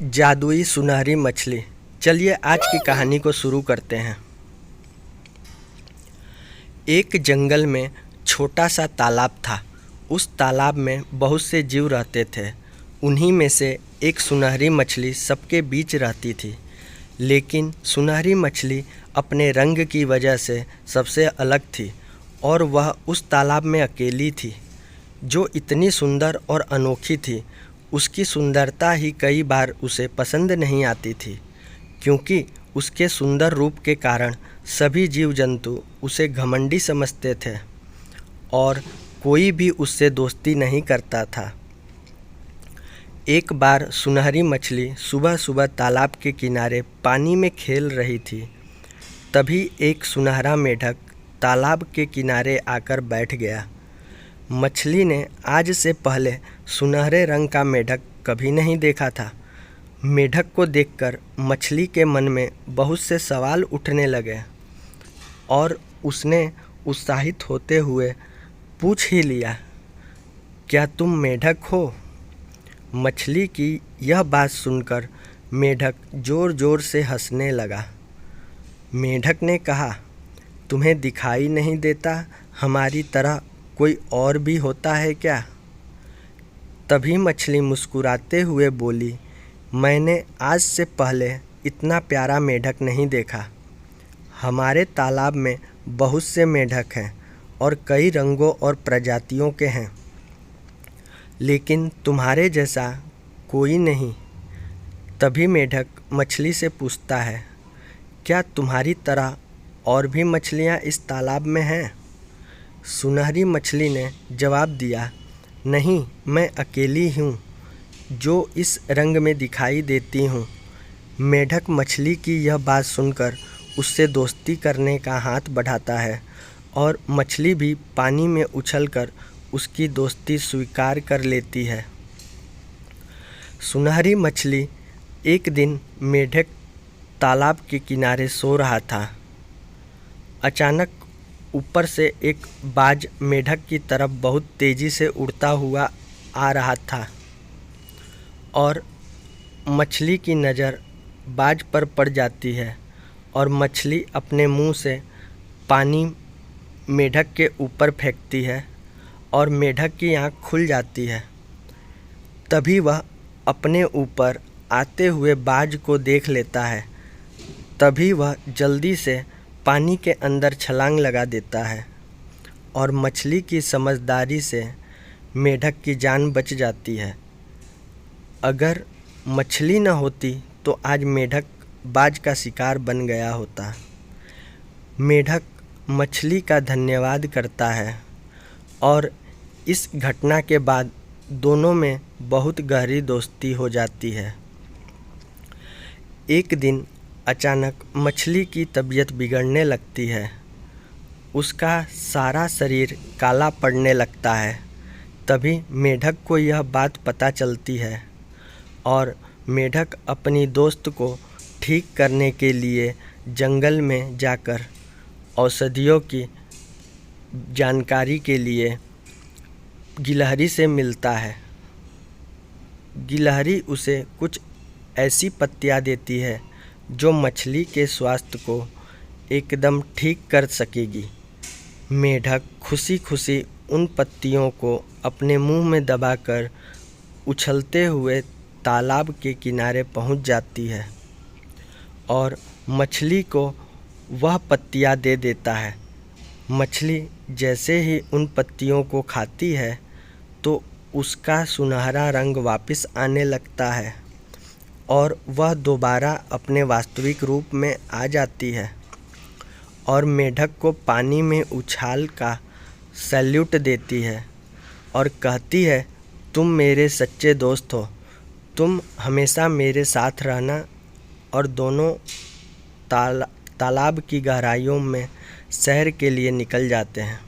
जादुई सुनहरी मछली। चलिए आज की कहानी को शुरू करते हैं। एक जंगल में छोटा सा तालाब था। उस तालाब में बहुत से जीव रहते थे। उन्हीं में से एक सुनहरी मछली सबके बीच रहती थी। लेकिन सुनहरी मछली अपने रंग की वजह से सबसे अलग थी और वह उस तालाब में अकेली थी। जो इतनी सुंदर और अनोखी थी, उसकी सुंदरता ही कई बार उसे पसंद नहीं आती थी, क्योंकि उसके सुंदर रूप के कारण सभी जीव जंतु उसे घमंडी समझते थे और कोई भी उससे दोस्ती नहीं करता था। एक बार सुनहरी मछली सुबह सुबह तालाब के किनारे पानी में खेल रही थी। तभी एक सुनहरा मेढक तालाब के किनारे आकर बैठ गया। मछली ने आज से पहले सुनहरे रंग का मेढक कभी नहीं देखा था। मेढक को देखकर मछली के मन में बहुत से सवाल उठने लगे और उसने उत्साहित होते हुए पूछ ही लिया, क्या तुम मेढक हो? मछली की यह बात सुनकर मेढक ज़ोर ज़ोर से हंसने लगा। मेढक ने कहा, तुम्हें दिखाई नहीं देता हमारी तरह कोई और भी होता है क्या? तभी मछली मुस्कुराते हुए बोली, मैंने आज से पहले इतना प्यारा मेढक नहीं देखा। हमारे तालाब में बहुत से मेढक हैं और कई रंगों और प्रजातियों के हैं, लेकिन तुम्हारे जैसा कोई नहीं। तभी मेढक मछली से पूछता है, क्या तुम्हारी तरह और भी मछलियाँ इस तालाब में हैं? सुनहरी मछली ने जवाब दिया, नहीं, मैं अकेली हूँ जो इस रंग में दिखाई देती हूँ। मेढक मछली की यह बात सुनकर उससे दोस्ती करने का हाथ बढ़ाता है और मछली भी पानी में उछलकर उसकी दोस्ती स्वीकार कर लेती है। सुनहरी मछली एक दिन मेढक तालाब के किनारे सो रहा था। अचानक ऊपर से एक बाज मेढक की तरफ बहुत तेज़ी से उड़ता हुआ आ रहा था और मछली की नज़र बाज पर पड़ जाती है और मछली अपने मुंह से पानी मेढक के ऊपर फेंकती है और मेढक की आँख खुल जाती है। तभी वह अपने ऊपर आते हुए बाज को देख लेता है। तभी वह जल्दी से पानी के अंदर छलांग लगा देता है और मछली की समझदारी से मेढक की जान बच जाती है। अगर मछली न होती तो आज मेढक बाज का शिकार बन गया होता। मेढक मछली का धन्यवाद करता है और इस घटना के बाद दोनों में बहुत गहरी दोस्ती हो जाती है। एक दिन अचानक मछली की तबीयत बिगड़ने लगती है। उसका सारा शरीर काला पड़ने लगता है। तभी मेढक को यह बात पता चलती है और मेढक अपनी दोस्त को ठीक करने के लिए जंगल में जाकर औषधियों की जानकारी के लिए गिलहरी से मिलता है। गिलहरी उसे कुछ ऐसी पत्तियां देती है जो मछली के स्वास्थ्य को एकदम ठीक कर सकेगी। मेढक खुशी खुशी उन पत्तियों को अपने मुंह में दबाकर उछलते हुए तालाब के किनारे पहुंच जाती है और मछली को वह पत्तियां दे देता है। मछली जैसे ही उन पत्तियों को खाती है तो उसका सुनहरा रंग वापस आने लगता है और वह दोबारा अपने वास्तविक रूप में आ जाती है और मेढक को पानी में उछाल का सैल्यूट देती है और कहती है, तुम मेरे सच्चे दोस्त हो, तुम हमेशा मेरे साथ रहना। और दोनों तालाब की गहराइयों में सैर के लिए निकल जाते हैं।